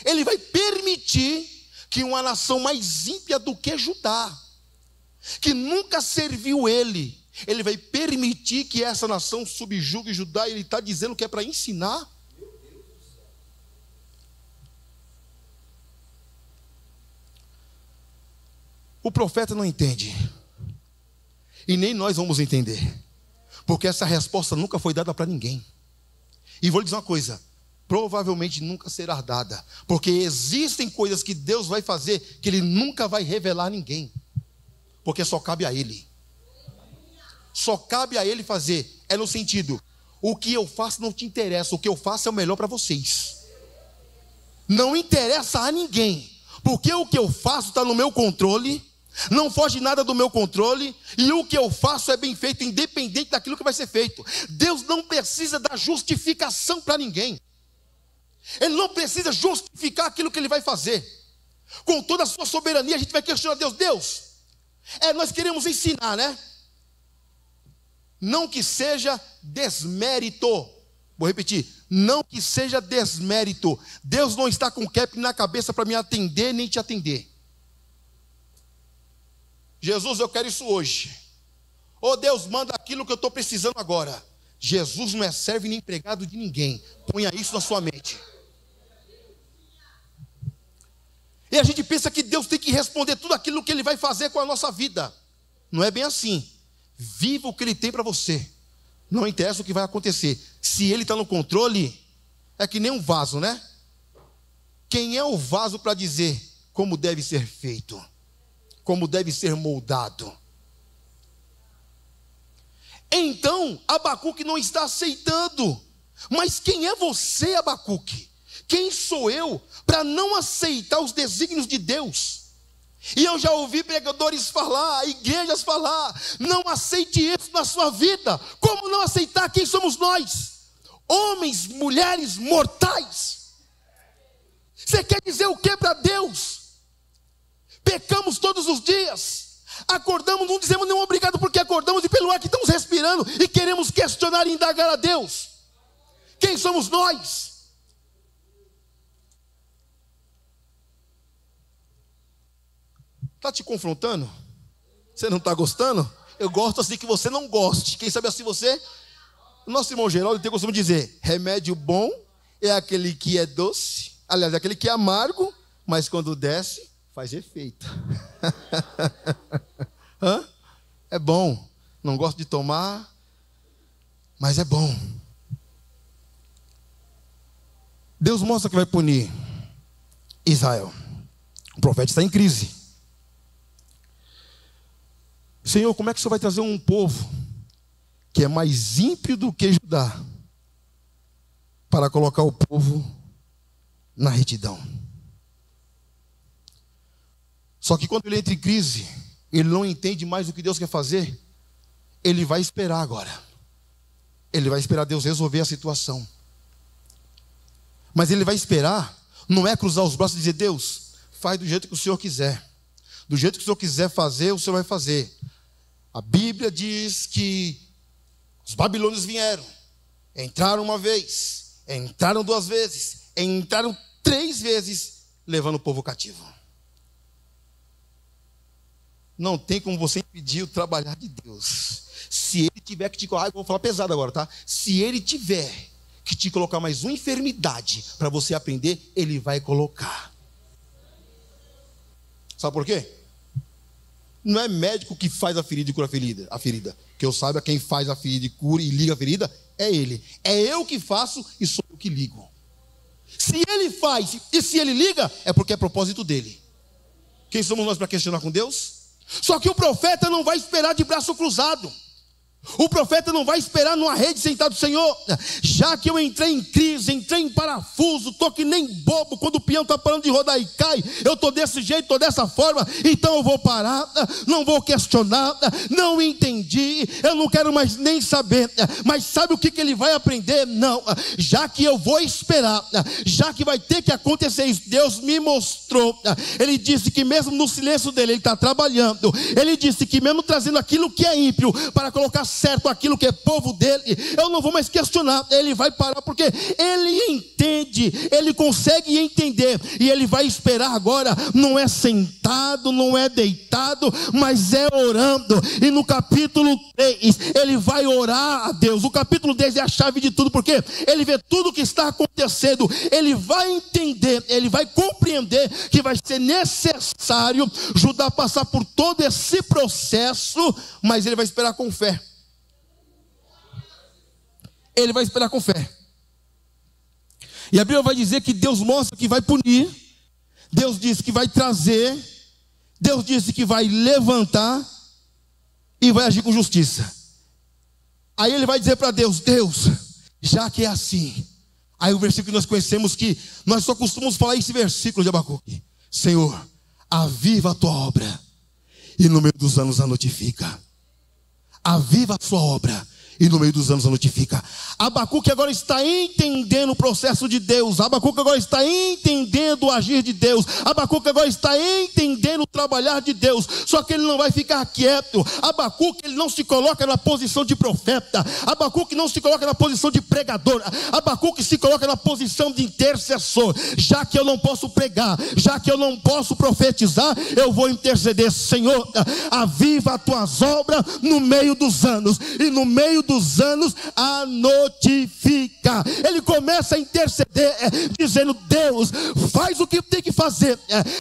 ele vai permitir que uma nação mais ímpia do que Judá, que nunca serviu ele, Ele vai permitir que essa nação subjugue Judá, e ele está dizendo que é para ensinar. O profeta não entende, e nem nós vamos entender, porque essa resposta nunca foi dada para ninguém. E vou lhe dizer uma coisa, provavelmente nunca será dada, porque existem coisas que Deus vai fazer que Ele nunca vai revelar a ninguém, porque só cabe a Ele. Só cabe a Ele fazer. É no sentido, o que eu faço não te interessa, o que eu faço é o melhor para vocês. Não interessa a ninguém, porque o que eu faço está no meu controle, não foge nada do meu controle, e o que eu faço é bem feito, independente daquilo que vai ser feito. Deus não precisa dar justificação para ninguém. Ele não precisa justificar aquilo que Ele vai fazer. Com toda a sua soberania, a gente vai questionar Deus. Deus, nós queremos ensinar, né? Não que seja desmérito. Vou repetir, não que seja desmérito. Deus não está com cap na cabeça para me atender nem te atender. Jesus, eu quero isso hoje. Oh Deus, manda aquilo que eu estou precisando agora. Jesus não é servo nem empregado de ninguém. Ponha isso na sua mente. E a gente pensa que Deus tem que responder tudo aquilo que Ele vai fazer com a nossa vida. Não é bem assim. Viva o que Ele tem para você. Não interessa o que vai acontecer. Se Ele está no controle, é que nem um vaso, né? Quem é o vaso para dizer como deve ser feito? Como deve ser moldado? Então, Abacuque não está aceitando. Mas quem é você, Abacuque? Quem sou eu para não aceitar os desígnios de Deus? E eu já ouvi pregadores falar, igrejas falar, não aceite isso na sua vida. Como não aceitar quem somos nós? Homens, mulheres mortais. Você quer dizer o que para Deus? Pecamos todos os dias, acordamos, não dizemos nenhum obrigado porque acordamos e pelo ar que estamos respirando e queremos questionar e indagar a Deus. Quem somos nós? Está te confrontando? Você não está gostando? Eu gosto assim que você não goste. Quem sabe assim você? O nosso irmão Geraldo tem o costume de dizer, remédio bom é aquele que é doce, aliás, é aquele que é amargo, mas quando desce, faz efeito. Hã? É bom. Não gosto de tomar, mas é bom. Deus mostra que vai punir Israel. O profeta está em crise. Senhor, como é que o Senhor vai trazer um povo que é mais ímpio do que Judá para colocar o povo na retidão? Só que quando ele entra em crise, ele não entende mais o que Deus quer fazer, ele vai esperar agora. Ele vai esperar Deus resolver a situação. Mas ele vai esperar, não é cruzar os braços e dizer, Deus, faz do jeito que o Senhor quiser. Do jeito que o Senhor quiser fazer, o Senhor vai fazer. A Bíblia diz que os babilônios vieram, entraram uma vez, entraram duas vezes, entraram 3 vezes, levando o povo cativo. Não tem como você impedir o trabalhar de Deus. Se Ele tiver que te colocar, vou falar pesado agora, tá? Se Ele tiver que te colocar mais uma enfermidade para você aprender, Ele vai colocar. Sabe por quê? Não é médico que faz a ferida e cura a ferida. Que eu saiba, quem faz a ferida e cura e liga a ferida é Ele. É eu que faço e sou eu que ligo. Se Ele faz e se Ele liga, é porque é propósito dEle. Quem somos nós para questionar com Deus? Só que o profeta não vai esperar de braço cruzado. O profeta não vai esperar numa rede sentado, Senhor, já que eu entrei em crise, entrei em parafuso, estou que nem bobo, quando o peão está parando de rodar e cai, eu estou desse jeito, estou dessa forma, então eu vou parar, não vou questionar, não entendi, eu não quero mais nem saber, mas sabe o que ele vai aprender? Não, já que eu vou esperar, já que vai ter que acontecer isso, Deus me mostrou, Ele disse que mesmo no silêncio dele, Ele está trabalhando, Ele disse que mesmo trazendo aquilo que é ímpio, para colocar certo aquilo que é povo dele, eu não vou mais questionar. Ele vai parar porque ele entende, ele consegue entender, e ele vai esperar agora. Não é sentado, não é deitado, mas é orando. E no capítulo 3 ele vai orar a Deus. O capítulo 10 é a chave de tudo, porque ele vê tudo o que está acontecendo, ele vai entender, ele vai compreender que vai ser necessário Judá passar por todo esse processo, mas ele vai esperar com fé. Ele vai esperar com fé. E a Bíblia vai dizer que Deus mostra que vai punir, Deus disse que vai trazer, Deus disse que vai levantar e vai agir com justiça. Aí ele vai dizer para Deus: Deus, já que é assim. Aí o versículo que nós conhecemos, que nós só costumamos falar esse versículo de Abacuque: Senhor, aviva a tua obra e no meio dos anos a notifica. Aviva a sua obra e no meio dos anos a notifica. Abacuque agora está entendendo o processo de Deus. Abacuque agora está entendendo o agir de Deus. Abacuque agora está entendendo o trabalhar de Deus. Só que ele não vai ficar quieto. Abacuque, ele não se coloca na posição de profeta. Abacuque não se coloca na posição de pregador. Abacuque se coloca na posição de intercessor. Já que eu não posso pregar, já que eu não posso profetizar, eu vou interceder. Senhor, aviva as tuas obras no meio dos anos, e no meio dos anos a notifica. Ele começa a interceder, dizendo: Deus, faz o que tem que fazer,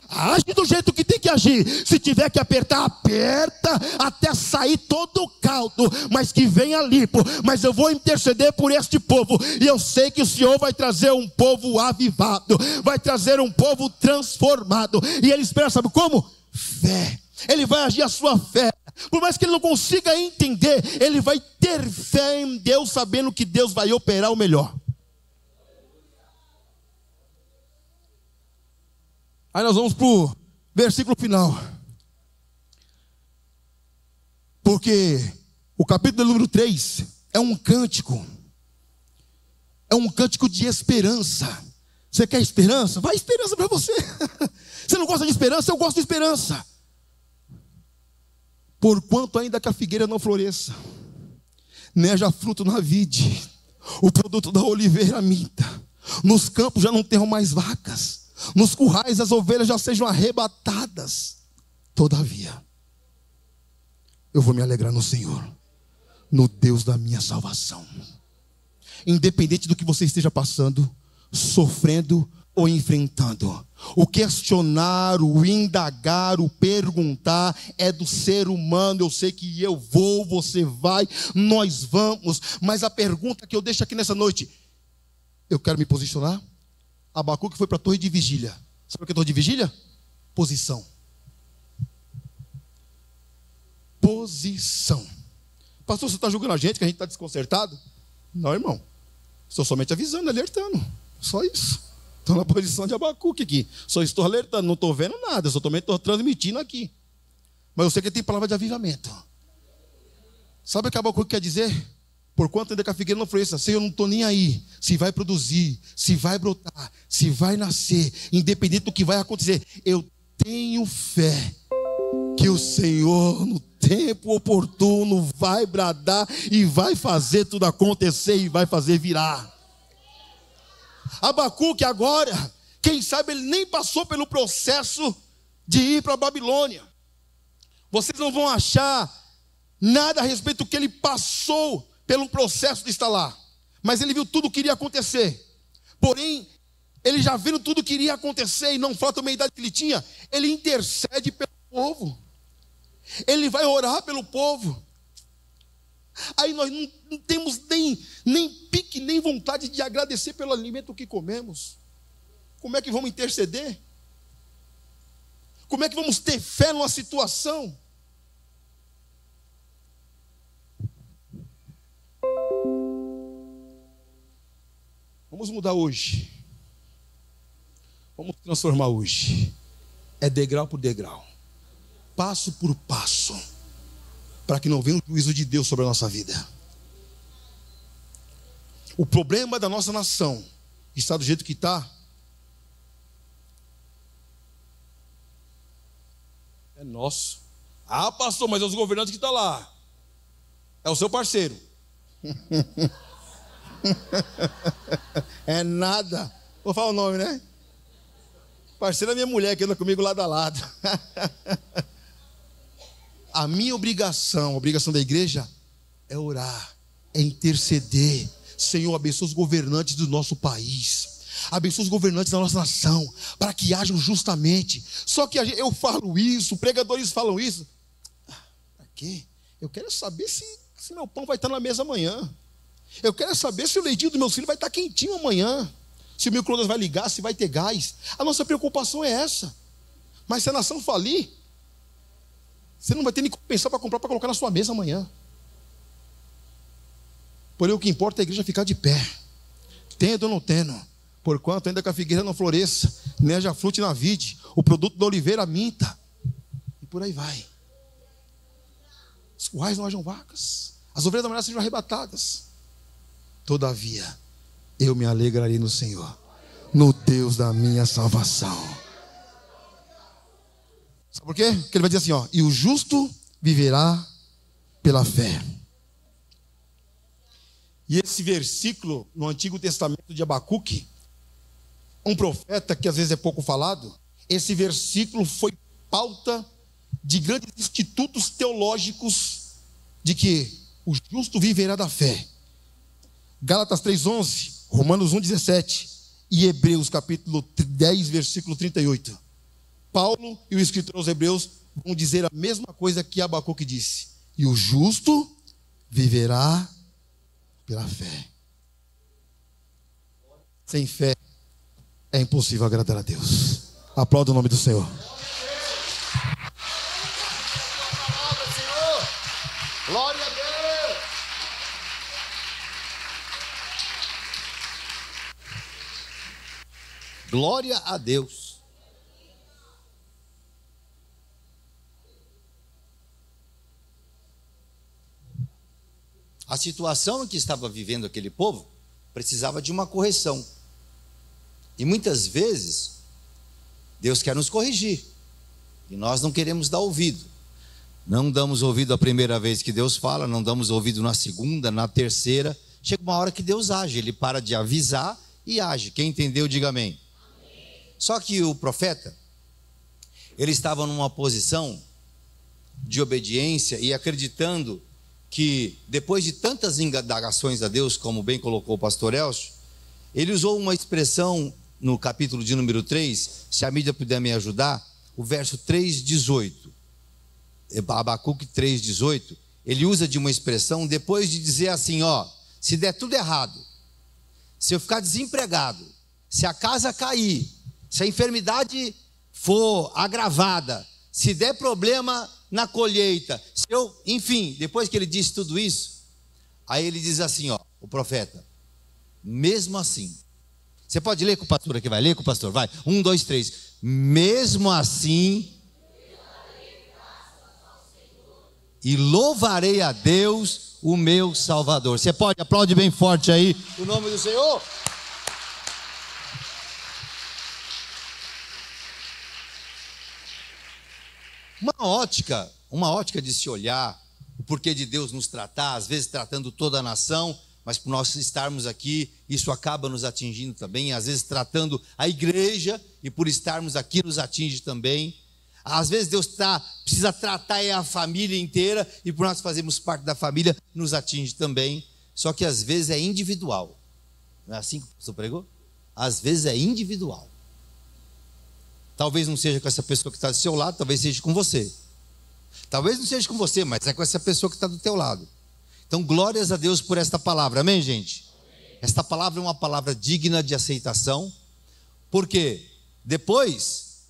age do jeito que tem que agir. Se tiver que apertar, aperta até sair todo o caldo, mas que venha limpo. Mas eu vou interceder por este povo, e eu sei que o Senhor vai trazer um povo avivado, vai trazer um povo transformado. E ele espera, sabe como? Fé. Ele vai agir a sua fé. Por mais que ele não consiga entender, ele vai ter fé em Deus, sabendo que Deus vai operar o melhor. Aí nós vamos para o versículo final. Porque o capítulo número 3 é um cântico. É um cântico de esperança. Você quer esperança? Vai esperança para você. Você não gosta de esperança? Eu gosto de esperança. Porquanto ainda que a figueira não floresça, nem haja fruto na vide, o produto da oliveira minta, nos campos já não tenham mais vacas, nos currais as ovelhas já sejam arrebatadas, todavia eu vou me alegrar no Senhor, no Deus da minha salvação. Independente do que você esteja passando, sofrendo ou enfrentando, o questionar, o indagar, o perguntar é do ser humano. Eu sei que eu vou, você vai, nós vamos, mas a pergunta que eu deixo aqui nessa noite, eu quero me posicionar. Abacuque foi para a torre de vigília. Sabe o que é torre de vigília? Posição. Posição. Pastor, você está julgando a gente, que a gente está desconcertado? Não, irmão, estou somente avisando, alertando, só isso. Estou na posição de Abacuque aqui. Só estou alertando, não estou vendo nada. Eu só também estou transmitindo aqui. Mas eu sei que tem palavra de avivamento. Sabe o que Abacuque quer dizer? Porquanto ainda que a figueira não floresça, Senhor, eu não estou nem aí. Se vai produzir, se vai brotar, se vai nascer, independente do que vai acontecer, eu tenho fé que o Senhor, no tempo oportuno, vai bradar e vai fazer tudo acontecer e vai fazer virar. Abacuque agora, quem sabe ele nem passou pelo processo de ir para a Babilônia. Vocês não vão achar nada a respeito do que ele passou pelo processo de estar lá. Mas ele viu tudo o que iria acontecer. Porém, ele já vendo tudo o que iria acontecer, e não falta uma idade que ele tinha, ele intercede pelo povo. Ele vai orar pelo povo. Aí nós não temos nem pique, nem vontade de agradecer pelo alimento que comemos. Como é que vamos interceder? Como é que vamos ter fé numa situação? Vamos mudar hoje. Vamos transformar hoje. É degrau por degrau, passo por passo, para que não venha o juízo de Deus sobre a nossa vida. O problema da nossa nação está do jeito que está. É nosso. Ah, pastor, mas é os governantes que estão lá. É o seu parceiro. É nada. Vou falar o nome, né? Parceiro é minha mulher que anda comigo lado a lado. A minha obrigação, a obrigação da igreja é orar, é interceder. Senhor, abençoa os governantes do nosso país, abençoa os governantes da nossa nação, para que hajam justamente. Só que eu falo isso, pregadores falam isso. Para quê? Eu quero saber se meu pão vai estar na mesa amanhã. Eu quero saber se o leitinho do meu filho vai estar quentinho amanhã, se o micro-ondas vai ligar, se vai ter gás. A nossa preocupação é essa. Mas se a nação falir, você não vai ter nem como pensar para comprar, para colocar na sua mesa amanhã. Porém, o que importa é a igreja ficar de pé, tendo ou não tendo, porquanto ainda que a figueira não floresça, nem haja fruto na vide, o produto da oliveira minta, e por aí vai. Os currais não hajam vacas, as ovelhas da manhã sejam arrebatadas. Todavia, eu me alegrarei no Senhor, no Deus da minha salvação. Sabe por quê? Porque ele vai dizer assim, ó, e o justo viverá pela fé. E esse versículo no Antigo Testamento de Abacuque, um profeta que às vezes é pouco falado, esse versículo foi pauta de grandes institutos teológicos de que o justo viverá da fé. Gálatas 3:11, Romanos 1:17 e Hebreus capítulo 10, versículo 38. Paulo e o escritor aos Hebreus vão dizer a mesma coisa que Abacuque disse. E o justo viverá pela fé. Sem fé é impossível agradar a Deus. Aplauda o nome do Senhor. Glória a Deus. Glória a Deus. A situação em que estava vivendo aquele povo precisava de uma correção. E muitas vezes, Deus quer nos corrigir. E nós não queremos dar ouvido. Não damos ouvido a primeira vez que Deus fala, não damos ouvido na segunda, na terceira. Chega uma hora que Deus age, Ele para de avisar e age. Quem entendeu, diga amém. Só que o profeta, ele estava numa posição de obediência e acreditando que depois de tantas indagações a Deus, como bem colocou o pastor Elcio, ele usou uma expressão no capítulo de número 3, se a mídia puder me ajudar, o verso 3:18, Abacuque 3:18, ele usa de uma expressão depois de dizer assim, ó, se der tudo errado, se eu ficar desempregado, se a casa cair, se a enfermidade for agravada, se der problema na colheita, se eu, enfim, depois que ele disse tudo isso, aí ele diz assim, ó, o profeta, mesmo assim, você pode ler com o pastor aqui, vai ler com o pastor, vai, 1, 2, 3, mesmo assim, e louvarei a Deus, o meu Salvador. Você pode, aplaude bem forte aí o nome do Senhor. Uma ótica de se olhar, o porquê de Deus nos tratar, às vezes tratando toda a nação, mas por nós estarmos aqui, isso acaba nos atingindo também, às vezes tratando a igreja, e por estarmos aqui nos atinge também. Às vezes Deus precisa tratar a família inteira, e por nós fazermos parte da família, nos atinge também. Só que às vezes é individual. Não é assim que o pastor pregou? Às vezes é individual. Talvez não seja com essa pessoa que está do seu lado, talvez seja com você. Talvez não seja com você, mas é com essa pessoa que está do teu lado. Então, glórias a Deus por esta palavra, amém, gente? Esta palavra é uma palavra digna de aceitação, porque depois,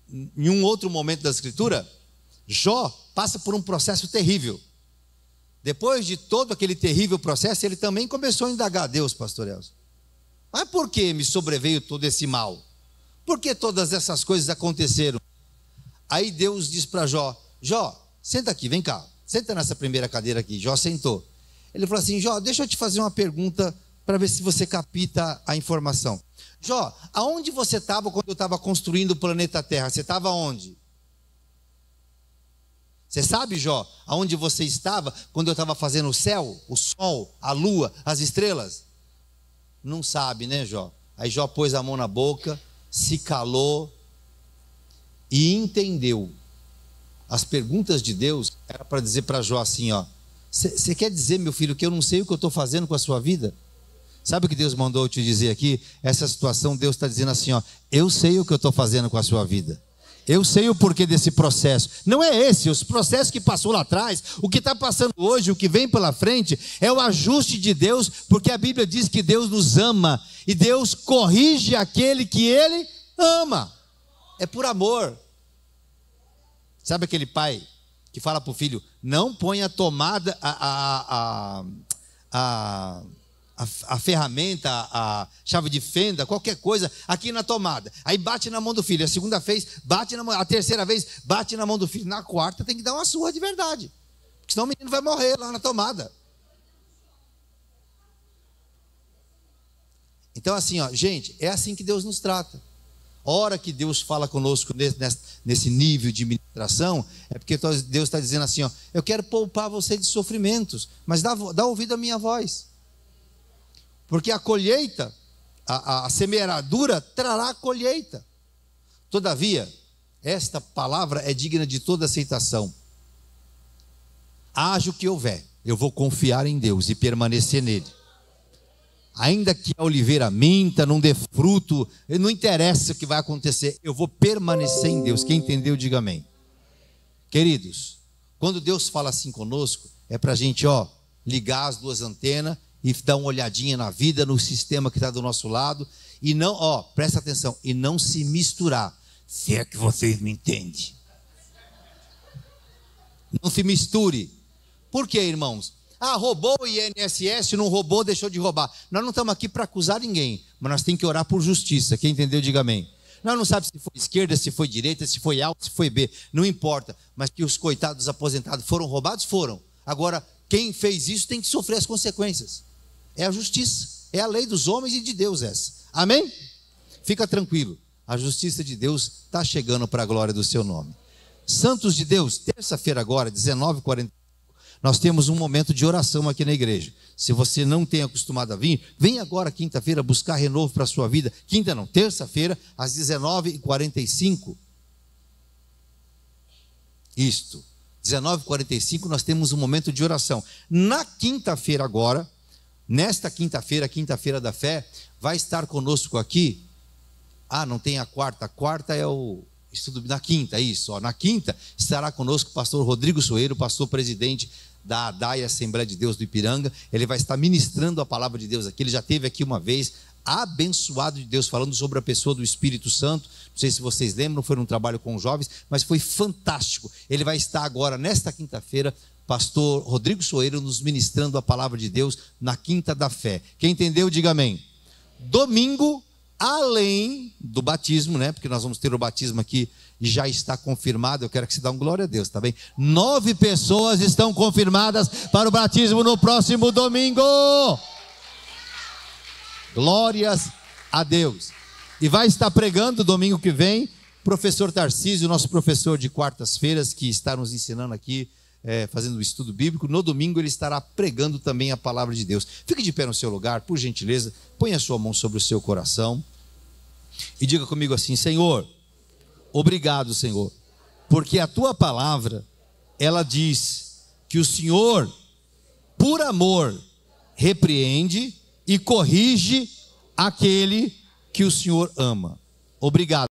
em um outro momento da Escritura, Jó passa por um processo terrível. Depois de todo aquele terrível processo, ele também começou a indagar a Deus, pastor Elcio. Mas por que me sobreveio todo esse mal? Por que todas essas coisas aconteceram? Aí Deus diz para Jó, Jó, senta aqui, vem cá, senta nessa primeira cadeira aqui. Jó sentou. Ele falou assim, Jó, deixa eu te fazer uma pergunta para ver se você capta a informação. Jó, aonde você estava quando eu estava construindo o planeta Terra? Você estava onde? Você sabe, Jó, aonde você estava quando eu estava fazendo o céu, o sol, a lua, as estrelas? Não sabe, né, Jó? Aí Jó pôs a mão na boca, se calou e entendeu. As perguntas de Deus era para dizer para Jó assim, ó: você quer dizer, meu filho, que eu não sei o que eu estou fazendo com a sua vida? Sabe o que Deus mandou eu te dizer aqui? Essa situação, Deus está dizendo assim, ó: eu sei o que eu estou fazendo com a sua vida. Eu sei o porquê desse processo. Não é esse, os processos que passou lá atrás, o que está passando hoje, o que vem pela frente, é o ajuste de Deus, porque a Bíblia diz que Deus nos ama, e Deus corrige aquele que Ele ama. É por amor. Sabe aquele pai que fala para o filho: não ponha a tomada, a ferramenta, a chave de fenda, qualquer coisa aqui na tomada. Aí bate na mão do filho. A segunda vez bate na mão, a terceira vez bate na mão do filho. Na quarta tem que dar uma surra de verdade, porque senão o menino vai morrer lá na tomada. Então assim, ó, gente, é assim que Deus nos trata. A hora que Deus fala conosco nesse nível de ministração, é porque Deus está dizendo assim, ó: eu quero poupar você de sofrimentos, mas dá ouvido à minha voz. Porque a colheita, a semeadura trará a colheita. Todavia, esta palavra é digna de toda aceitação. Haja o que houver, eu vou confiar em Deus e permanecer nele. Ainda que a oliveira minta, não dê fruto, não interessa o que vai acontecer, eu vou permanecer em Deus. Quem entendeu, diga amém. Queridos, quando Deus fala assim conosco, é para a gente, ó, ligar as duas antenas e dar uma olhadinha na vida, no sistema que está do nosso lado, e não, ó, presta atenção, e não se misturar, se é que vocês me entendem. Não se misture. Por quê, irmãos? Roubou o INSS, não roubou, deixou de roubar. Nós não estamos aqui para acusar ninguém, mas nós temos que orar por justiça. Quem entendeu, diga amém. Nós não sabemos se foi esquerda, se foi direita, se foi A, se foi B, não importa, mas que os coitados aposentados foram roubados, foram. Agora, quem fez isso tem que sofrer as consequências. É a justiça, é a lei dos homens e de Deus essa. Amém? Fica tranquilo, a justiça de Deus está chegando para a glória do seu nome. Santos de Deus, terça-feira agora, 19h45, nós temos um momento de oração aqui na igreja. Se você não tem acostumado a vir, vem agora quinta-feira buscar renovo para a sua vida. Quinta não, terça-feira, às 19h45. Isto, 19h45 nós temos um momento de oração. Na quinta-feira agora, nesta quinta-feira, quinta-feira da fé, vai estar conosco aqui. Não tem a quarta é o estudo na quinta, isso, ó. Na quinta estará conosco o pastor Rodrigo Soeiro, pastor presidente da ADAI, Assembleia de Deus do Ipiranga. Ele vai estar ministrando a palavra de Deus aqui. Ele já esteve aqui uma vez, abençoado de Deus, falando sobre a pessoa do Espírito Santo. Não sei se vocês lembram, foi um trabalho com os jovens, mas foi fantástico. Ele vai estar agora, nesta quinta-feira, pastor Rodrigo Soeiro, nos ministrando a palavra de Deus na Quinta da Fé. Quem entendeu, diga amém. Domingo, além do batismo, né? Porque nós vamos ter o batismo aqui e já está confirmado. Eu quero que você dê um glória a Deus, tá bem? 9 pessoas estão confirmadas para o batismo no próximo domingo. Glórias a Deus. E vai estar pregando domingo que vem professor Tarcísio, nosso professor de quartas-feiras, que está nos ensinando aqui, fazendo o estudo bíblico. No domingo ele estará pregando também a palavra de Deus. Fique de pé no seu lugar, por gentileza, ponha a sua mão sobre o seu coração e diga comigo assim: Senhor, obrigado, Senhor, porque a tua palavra, ela diz que o Senhor, por amor, repreende e corrige aquele que o Senhor ama. Obrigado.